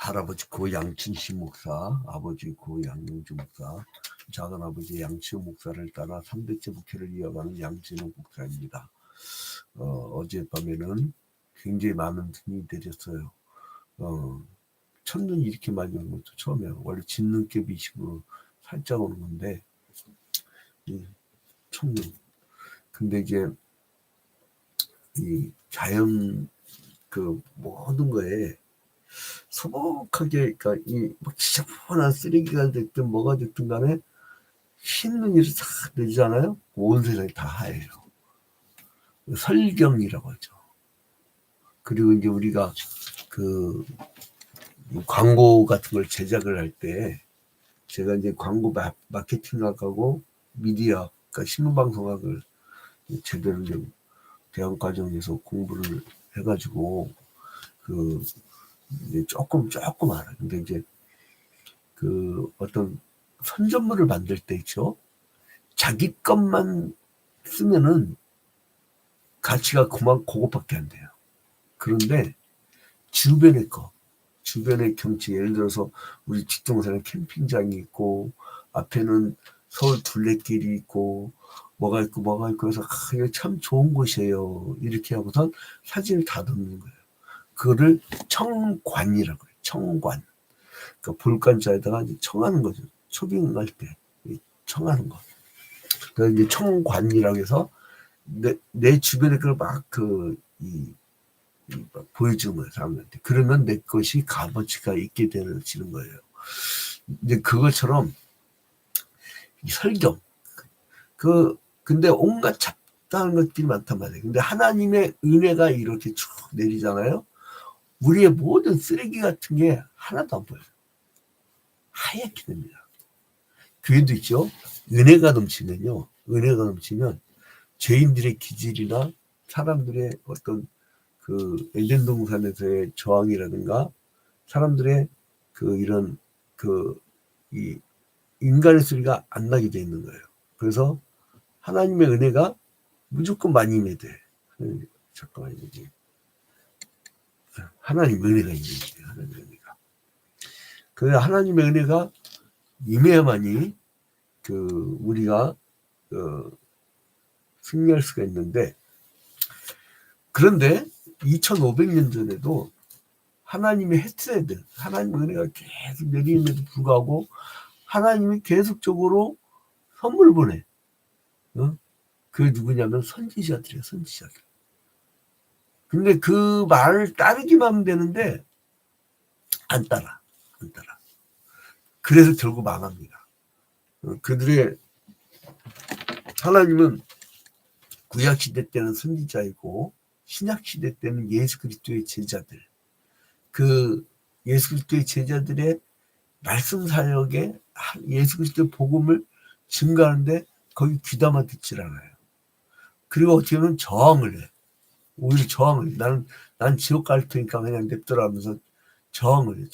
할아버지 고 양춘식 목사, 아버지 고 양용주 목사, 작은아버지 양치호 목사를 따라 300째 목회를 이어가는 양진호 목사입니다. 어젯밤에는 굉장히 많은 눈이 내렸어요. 첫눈이 이렇게 많이 오는 것도 처음이에요. 원래 진눈깨비 식으로 살짝 오는 건데, 첫눈. 근데 이제 이 자연 그 모든 거에 소복하게, 그러니까 이 지저분한 쓰레기가 됐든 뭐가 됐든 간에 흰 눈이 싹 내리잖아요. 온 세상이 다 하얘요. 설경이라고 하죠. 그리고 이제 우리가 그 광고 같은 걸 제작을 할 때 제가 이제 광고 마케팅학하고 미디어, 그러니까 신문방송학을 제대로 좀 대학 과정에서 공부를 해가지고 그 이제 조금 알아. 근데 이제 그 어떤 선전물을 만들 때 있죠. 자기 것만 쓰면은 가치가 그것밖에 안 돼요. 그런데 주변의 거, 주변의 경치, 예를 들어서 우리 직동산에 캠핑장이 있고 앞에는 서울 둘레길이 있고 뭐가 있고 해서 이거 참 좋은 곳이에요. 이렇게 하고선 사진을 다 넣는 거예요. 그거를 청관이라고 해요. 청관. 그러니까 볼관자에다가 이제 청하는 거죠. 초빙할 때 청하는 거. 그래서 이제 청관이라고 해서 내 주변에 그걸 막 막 보여주는 거예요, 사람들한테. 그러면 내 것이 값어치가 있게 되는 거예요. 이제 그것처럼 설경. 근데 온갖 잡다한 것들이 많단 말이에요. 근데 하나님의 은혜가 이렇게 쭉 내리잖아요. 우리의 모든 쓰레기 같은 게 하나도 안 보여요. 하얗게 됩니다. 교회도 있죠. 은혜가 넘치면 죄인들의 기질이나 사람들의 어떤 그 에덴 동산에서의 저항이라든가 사람들의 그 이런 이 인간의 소리가 안 나게 돼 있는 거예요. 그래서 하나님의 은혜가 무조건 많이 임해야 돼. 잠깐만요. 하나님의 은혜가 임해야 돼. 하나님의 은혜가. 그래서 하나님의 은혜가 임해야만이 우리가 승리할 수가 있는데, 그런데 2500년 전에도 하나님의 헤트레드, 하나님의 은혜가 계속 내리는데도 불구하고 하나님이 계속적으로 선물을 보내. 그게 누구냐면 선지자들이에요. 선지자들. 근데 그 말을 따르기만 하면 되는데 안 따라. 그래서 결국 망합니다. 그들의 하나님은 구약시대 때는 선지자이고 신약시대 때는 예수 그리스도의 제자들, 그 예수 그리스도의 제자들의 말씀 사역에 예수 그리스도의 복음을 증가하는데 거기 귀담아 듣질 않아요. 그리고 어떻게 보면 저항을 해. 오히려 저항을 해. 난 지옥 갈 테니까 그냥 냅둬라 하면서 저항을 해.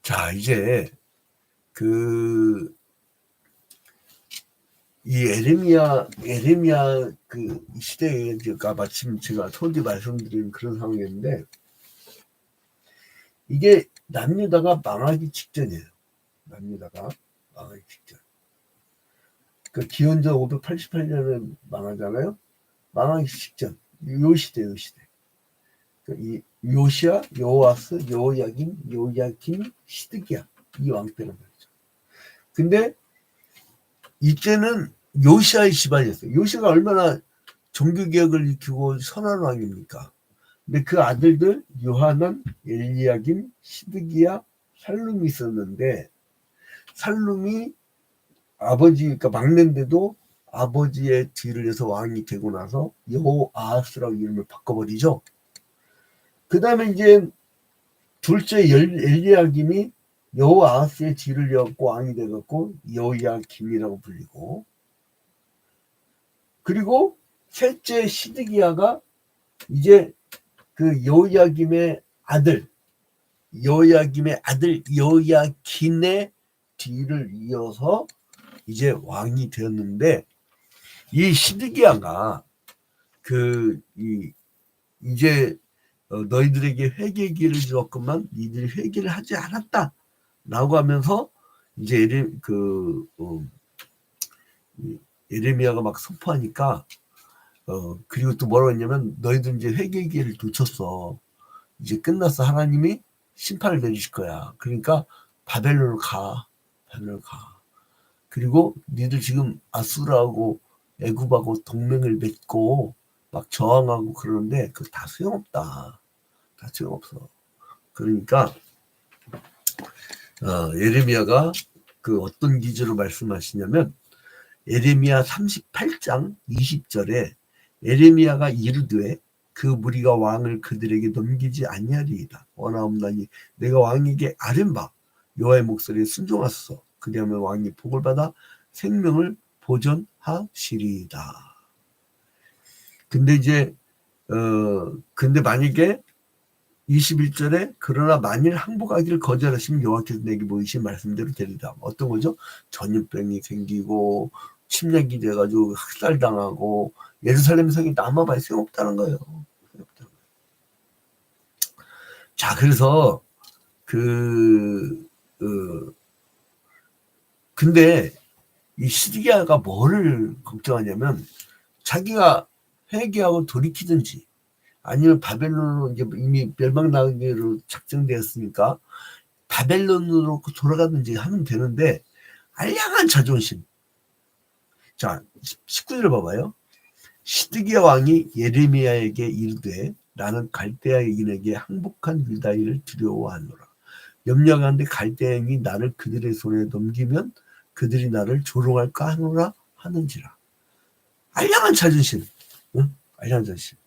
자, 이제 이 에레미야 그 시대에 마침 제가 서두에 말씀드린 그런 상황이었는데, 이게 남유다가 망하기 직전이에요. 남유다가 망하기 직전. 그 기원전 588년에 망하잖아요. 망하기 직전. 요 시대. 이 요시야, 여호와스, 여호야김, 시드기야, 이 왕 때란 말이죠. 근데 이때는 요시아의 집안이었어요. 요시아가 얼마나 종교개혁을 일으키고 선한 왕입니까? 근데 그 아들들 요하난, 엘리야김, 시드기야, 살룸이 있었는데, 살룸이 아버지가 막내인데도 아버지의 뒤를 해서 왕이 되고 나서 여호아하스라고 이름을 바꿔버리죠. 그 다음에 이제 둘째 엘리야김이 여호아하스의 뒤를 이었고 왕이 되었고 여호야김이라고 불리고, 그리고 셋째 시드기야가 이제 그 여호야김의 아들 여호야긴의 뒤를 이어서 이제 왕이 되었는데, 이 시드기야가 이제 너희들에게 회개의 기회를 주었건만 니들이 회개를 하지 않았다 라고 하면서 이제 예레미야가 막 선포하니까 그리고 또 뭐라고 했냐면 너희들 이제 회개의 기회를 놓쳤어. 이제 끝났어. 하나님이 심판을 내리실 거야. 그러니까 바벨론을 가. 그리고 니들 지금 아수르하고 애굽하고 동맹을 맺고 막 저항하고 그러는데 그거 다 소용없다. 다 소용없어. 그러니까 예레미야가 그 어떤 기준으로 말씀하시냐면 예레미야 38장 20절에 예레미야가 이르되 그 무리가 왕을 그들에게 넘기지 아니하리이다. 원하옵나니 내가 왕에게 아뢰바 여호와의 목소리에 순종하소서. 그리하면 왕이 복을 받아 생명을 보존하시리이다. 근데 이제 근데 만약에 21절에 그러나 만일 항복하기를 거절하시면 여호와께서 내게 보이신 말씀대로 되리다. 어떤 거죠? 전염병이 생기고 침략이 돼가지고 학살당하고 예루살렘 성이 남아봐야 소용없다는 거예요. 자, 그래서 근데 이 시드기야가 뭐를 걱정하냐면 자기가 회개하고 돌이키든지 아니면 바벨론으로 이제 이미 멸망당하기로 작정되었으니까 바벨론으로 돌아가든지 하면 되는데 알량한 자존심. 자, 19절을 봐봐요. 시드기야 왕이 예레미야에게 이르되 나는 갈대아인에게 항복한 유다인을 두려워하노라. 염려하는데 갈대아인이 나를 그들의 손에 넘기면 그들이 나를 조롱할까 하노라 하는지라. 알량한 자존심. 응? 알량한 자존심.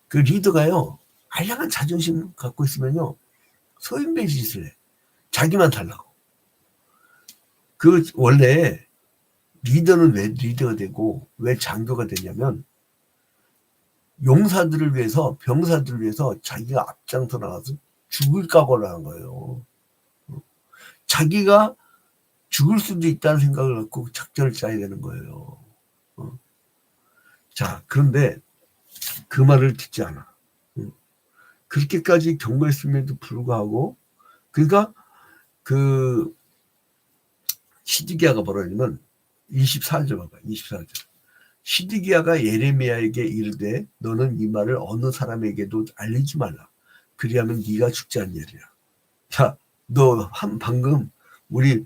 그 리더가요. 알량한 자존심 갖고 있으면요. 소인배 짓을 해. 자기만 달라고. 원래 리더는 왜 리더가 되고 왜 장교가 되냐면 용사들을 위해서 병사들을 위해서 자기가 앞장서 나가서 죽을 각오를 하는 거예요. 자기가 죽을 수도 있다는 생각을 갖고 작전을 짜야 되는 거예요. 자, 그런데 그 말을 듣지 않아. 그렇게까지 경고했음에도 불구하고 그러니까 그 시드기야가 뭐라 하냐면 24절 봐봐. 24절. 시드기야가 예레미야에게 이르되 너는 이 말을 어느 사람에게도 알리지 말라. 그리하면 네가 죽지 않느니라. 자, 너 방금 우리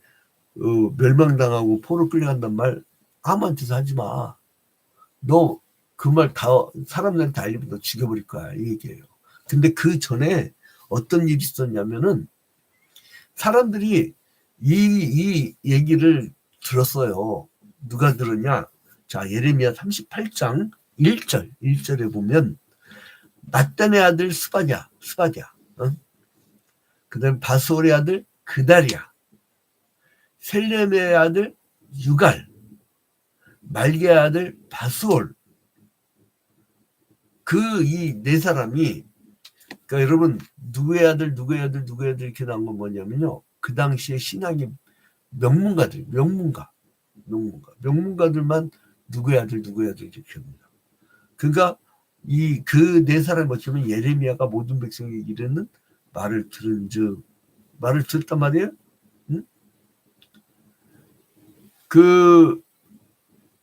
멸망당하고 포로 끌려간단 말 아무한테도 하지 마. 너 그 말 다 사람들한테 알리면 너 죽여버릴 거야. 이 얘기예요. 근데 그 전에 어떤 일이 있었냐면은 사람들이 이 얘기를 들었어요. 누가 들었냐? 자, 예레미야 38장 1절에 보면 낫단의 아들 스바냐. 그다음 바수올의 아들 그다리야. 셀렘의 아들 유갈. 말게의 아들 바수올. 이 네 사람이 그러니까 여러분 누구의 아들 이렇게 나온 건 뭐냐면요. 그 당시에 신앙의 명문가들만 누구의 아들 이렇게 합니다. 그러니까 그 네 사람이 어쩌면 예레미야가 모든 백성에게 이르는 말을 들었단 말이에요. 응?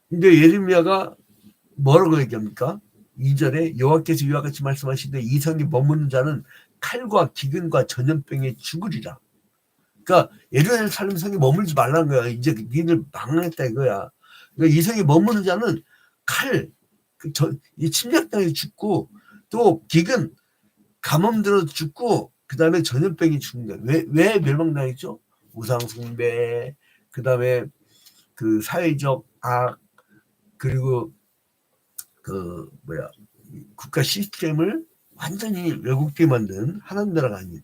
근데 예레미야가 뭐라고 얘기합니까? 2절에 여호와께서 이와 같이 말씀하시되 이 성에 머무는 자는 칼과 기근과 전염병에 죽으리라. 그러니까 예루살렘 성에 머물지 말라는 거야. 이제 니들 망했다 이거야. 그러니까 이 성에 머무는 자는 이 침략당해 죽고 또 기근 가뭄 들어 죽고 그 다음에 전염병이 죽는 거야. 왜 멸망당했죠? 우상숭배, 그 다음에 그 사회적 악, 그리고 국가 시스템을 완전히 왜곡되게 만든 하나님 나라가 아닌.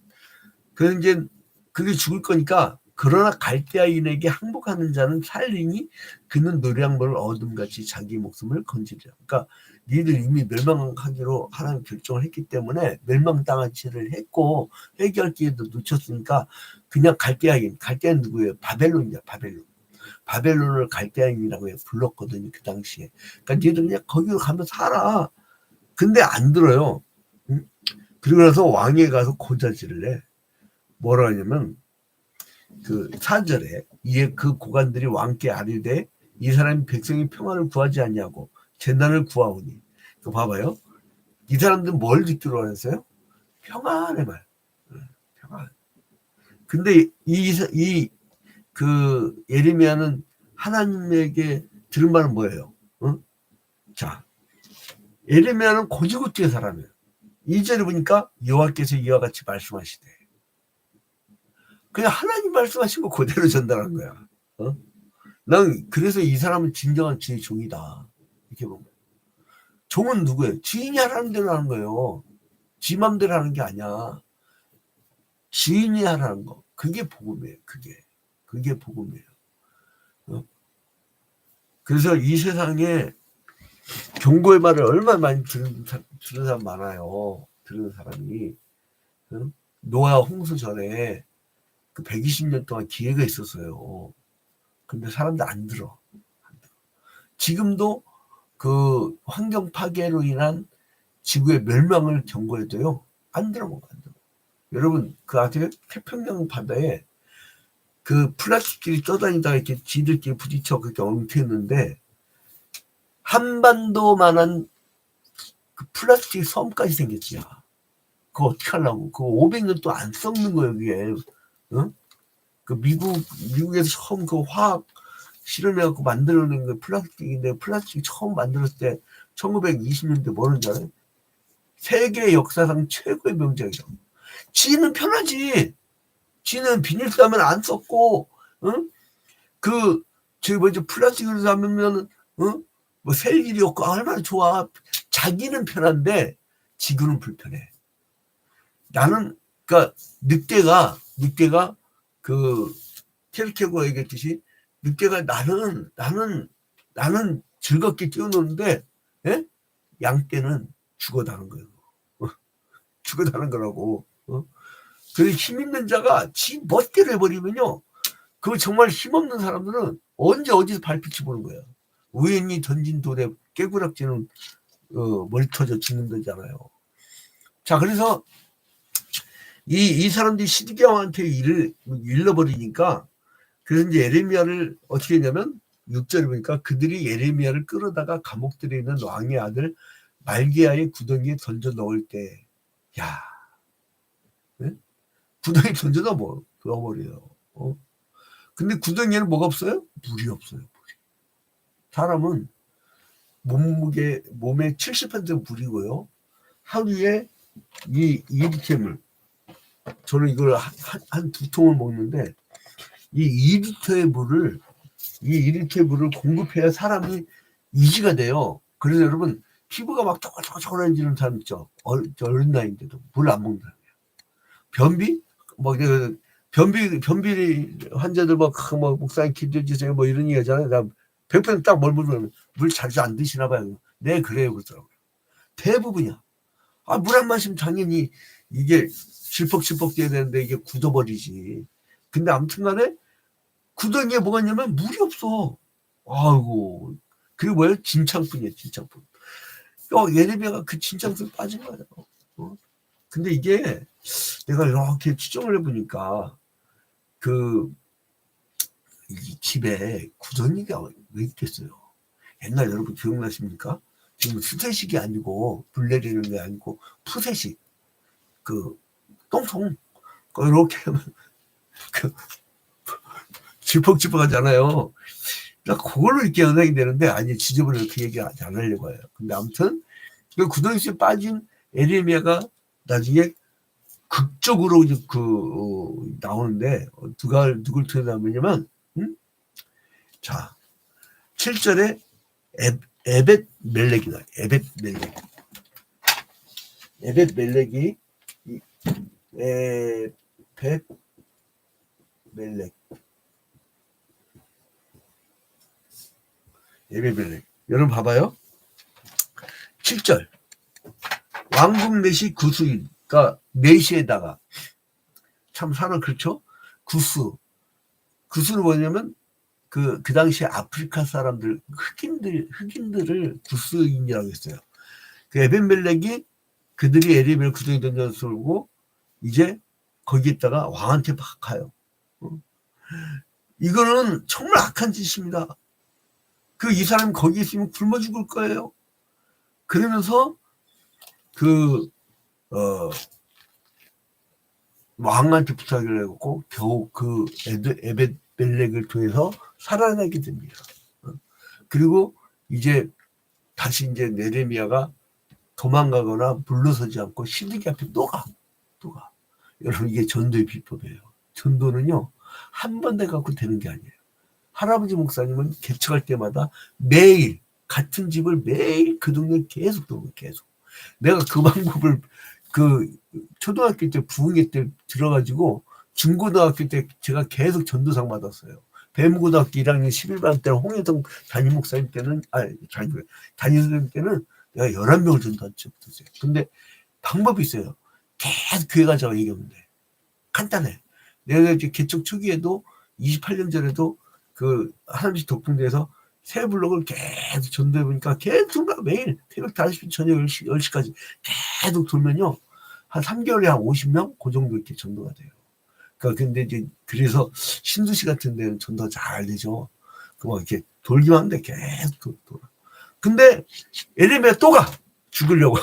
그래서 이제 그게 죽을 거니까 그러나 갈대아인에게 항복하는 자는 살리니 그는 노량물을 얻음같이 자기 목숨을 건지리라. 그러니까 니들 이미 멸망하기로 하나님 결정을 했기 때문에 멸망당한 죄를 했고 회개할 기회도 놓쳤으니까 그냥 갈대아인 누구예요? 바벨론이야. 바벨론을 갈대아인이라고 불렀거든요. 그 당시에. 그러니까 니들 그냥 거기로 가면 살아. 근데 안 들어요. 그리고 나서 왕에 가서 고자질을 해. 뭐라 하냐면 그 4절에 이에 그 고관들이 왕께 아뢰되 이 사람이 백성의 평안을 구하지 않냐고 재난을 구하오니. 그 봐봐요. 이 사람들은 뭘 듣기로 원했어요? 평안의 말. 평안. 근데 그 예레미야는 하나님에게 들은 말은 뭐예요? 어? 자, 예레미야는 고지고대의 사람이에요. 2절에 보니까 여호와께서 이와 같이 말씀하시되, 그냥 하나님 말씀하신 거 그대로 전달한 거야. 어? 난 그래서 이 사람은 진정한 주의 종이다. 이렇게 보면. 종은 누구예요? 주인이 하라는 대로 하는 거예요. 지 맘대로 하는 게 아니야. 주인이 하라는 거. 그게 복음이에요. 그게 복음이에요. 어? 그래서 이 세상에 경고의 말을 얼마나 많이 들은 사람 많아요. 들은 사람이. 어? 노아 홍수 전에 그 120년 동안 기회가 있었어요. 근데 사람들 안 들어. 지금도 그 환경 파괴로 인한 지구의 멸망을 경고해도요, 안 들어. 여러분, 그 아세요? 태평양 바다에 그 플라스틱끼리 떠다니다가 이렇게 지들끼리 부딪혀 그렇게 엉켰는데, 한반도만한 그 플라스틱 섬까지 생겼지. 야. 그거 어떻게 하려고. 그거 500년 또 안 썩는 거예요, 여기에. 응? 그 미국에서 처음 그 화학 실험해갖고 만들어낸 그 플라스틱인데, 플라스틱 처음 만들었을 때 1920년대 뭐는 줄 알아요? 세계 역사상 최고의 명작이죠. 지는 편하지. 지는 비닐 싸면 안 썩고, 응? 저기 뭐지, 플라스틱으로 싸면, 응? 뭐 셀 일이 없고, 얼마나 좋아. 자기는 편한데, 지구는 불편해. 나는, 그니까, 늑대가, 케르케고가 얘기했듯이, 늑대가 나는 즐겁게 뛰어노는데, 예? 양떼는 죽어다는 거예요. 죽어다는 거라고. 그 힘 있는 자가 지 멋대로 해버리면요. 그 정말 힘없는 사람들은 언제 어디서 발빛이 보는 거예요. 우연히 던진 돌에 깨구락지는 머리 터져 죽는다잖아요. 자, 그래서 이 사람들이 시드기야한테 일을 잃어버리니까, 그래서 이제 예레미야를 어떻게 했냐면 6절에 보니까 그들이 예레미야를 끌어다가 감옥들에 있는 왕의 아들 말기야의 구덩이에 던져 넣을 때, 야, 네? 구덩이에 던져 넣어버려요. 근데 구덩이에는 뭐가 없어요? 물이 없어요. 물이. 사람은 몸의 70% 물이고요. 하루에 이 2리터의 물. 저는 이걸 한 2통을 먹는데, 이 2리터의 물을 공급해야 사람이 유지가 돼요. 그래서 여러분, 피부가 막 초콜초콜해지는 사람 있죠. 어린 나이인데도 물 안 먹는 사람이에요. 변비? 변비 환자들 목사님 기도해주세요 이런 얘기 하잖아요. 나 100% 딱 뭘 물으면 물 자주 안 드시나 봐요. 네, 그래요. 그러더라고요. 대부분이야. 물 안 마시면 당연히 이게 질퍽질퍽 돼야 되는데 이게 굳어버리지. 근데 아무튼 간에 구덩이에 뭐가 있냐면 물이 없어. 아이고. 그리고 뭐예요? 진창뿐이에요. 진창뿐. 예레미야가 그 진창뿐 빠진 거예요. 근데 이게 내가 이렇게 추정을 해보니까 이 집에 구덩이가 왜 있겠어요? 옛날 여러분 기억나십니까? 지금 수세식이 아니고 불 내리는 게 아니고 푸세식, 똥통 이렇게 하면 질퍽질퍽하잖아요. 나 그걸로 이렇게 연상이 되는데, 아니 지저분해서 그 얘기 안 하려고 해요. 근데 아무튼 그 구덩이에 빠진 예레미야가 나중에 극적으로 이제 나오는데, 누굴 통해서냐면, 자, 7절에 에벳 멜렉이 나와요. 에벳 멜렉. 에벳 멜렉. 에벳 멜렉. 여러분 봐봐요. 7절. 왕국 넷이 구수인. 그러니까 넷시에다가 참 사람 그렇죠? 구수는 뭐냐면 그 당시에 아프리카 사람들 흑인들을 구스인이라고 했어요. 그 에벤멜렉이 그들이 에레미야를 구덩이 던져서 이제 거기에다가 왕한테 막 가요. 이거는 정말 악한 짓입니다. 이 사람이 거기 있으면 굶어 죽을 거예요. 그러면서 왕한테 부탁을 했고 겨우 에벳멜렉을 통해서 살아나게 됩니다. 그리고 이제 다시 이제 예레미야가 도망가거나 물러서지 않고 시드기 앞에 또 가. 여러분 이게 전도의 비법이에요. 전도는요 한 번 돼갖고 되는 게 아니에요. 할아버지 목사님은 개척할 때마다 매일 같은 집을 매일 그 동네 계속 돌고 계속. 내가 그 방법을 초등학교 때 부흥회 때 들어가지고 중고등학교 때 제가 계속 전도상 받았어요. 배무고등학교 1학년 11반 때 홍혜동 담임 목사님 때는 담임 선생님 때는 내가 11명을 전도한 적도 있어요. 근데 방법이 있어요. 계속 교회 가자고 얘기하면 돼. 간단해. 내가 이제 개척 초기에도 28년 전에도 하나님씩 독풍대에서 새 블록을 계속 전도해보니까 계속 매일 새벽 5시 저녁 10시까지 계속 돌면요. 한 3개월에 한 50명? 그 정도 이렇게 전도가 돼요. 근데 이제 그래서 신도시 같은 데는 전도가 잘 되죠. 이렇게 돌기만 하는데 계속 돌아. 근데 예레미야 또 가! 죽으려고.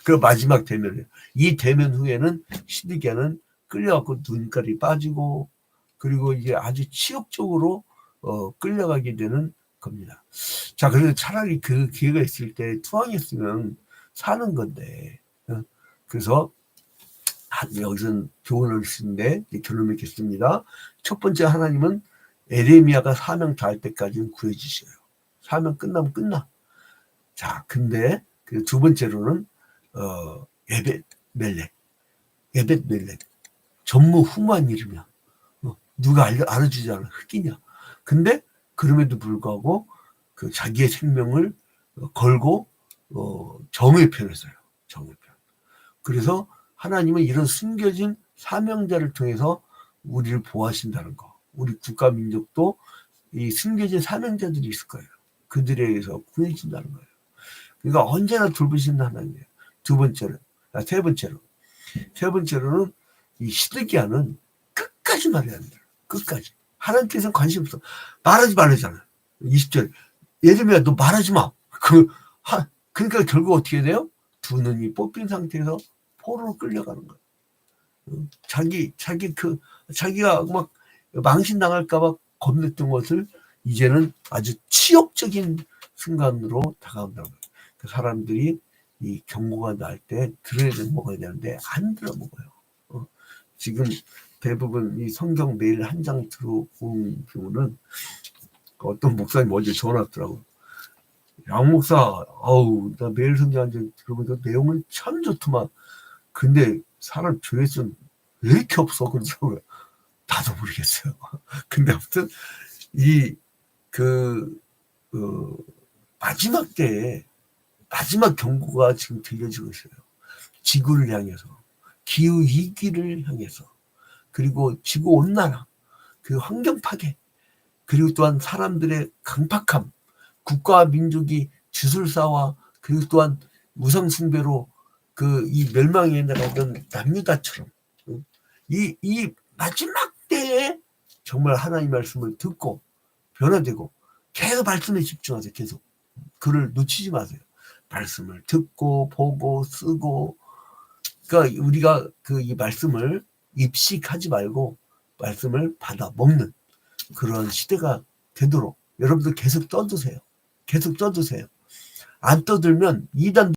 그 마지막 대면이에요. 이 대면 후에는 시드기야는 끌려갖고 눈깔이 빠지고 그리고 이게 아주 치욕적으로 끌려가게 되는 겁니다. 자, 그래서 차라리 그 기회가 있을 때 투항했으면 사는 건데, 그래서 여기서는 교훈을 쓰는데 결론 맺겠습니다. 첫 번째, 하나님은 에레미야가 사명 다할 때까지는 구해주셔요. 사명 끝나면 끝나. 자, 근데 두 번째로는 에벳멜렉 전무후무한 이름이야. 누가 알아주지 않아. 흑이냐. 근데 그럼에도 불구하고 자기의 생명을 걸고 정의 편을 써요. 정의 편. 그래서 하나님은 이런 숨겨진 사명자를 통해서 우리를 보호하신다는 거. 우리 국가 민족도 이 숨겨진 사명자들이 있을 거예요. 그들에 의해서 구해진다는 거예요. 그러니까 언제나 돌보시는 하나님이에요. 세 번째로는 이 시드기야는 끝까지 말해야 합니다. 끝까지. 하나님께서는 관심 없어. 말하지 말라잖아. 20절. 예레미야 너 말하지 마. 그러니까 결국 어떻게 돼요? 두 눈이 뽑힌 상태에서 포로로 끌려가는 거예요. 자기가 막 망신당할까봐 겁냈던 것을 이제는 아주 치욕적인 순간으로 다가온다는 거예요. 사람들이 이 경고가 날 때 들어야 먹어야 되는데 안 들어 먹어요. 지금 대부분 이 성경 매일 한 장 들어온 경우는 어떤 목사님 어제 전화 왔더라고. 양 목사, 나 매일 성경 한 장 들어보니까 내용은 참 좋더만. 근데 사람 조회수는 왜 이렇게 없어? 그러더라고요. 나도 모르겠어요. 근데 아무튼 마지막 때에 마지막 경고가 지금 들려지고 있어요. 지구를 향해서, 기후 위기를 향해서, 그리고 지구 온난화, 그리고 환경 파괴, 그리고 또한 사람들의 강팍함, 국가와 민족이 주술사와 그리고 또한 우상 숭배로 이 멸망에 나가던 남유다처럼 이 마지막 때에 정말 하나님 말씀을 듣고 변화되고 계속 말씀에 집중하세요. 계속 그를 놓치지 마세요. 말씀을 듣고 보고 쓰고, 그러니까 우리가 이 말씀을 입식하지 말고 말씀을 받아 먹는 그런 시대가 되도록 여러분들 계속 떠드세요. 안 떠들면 이단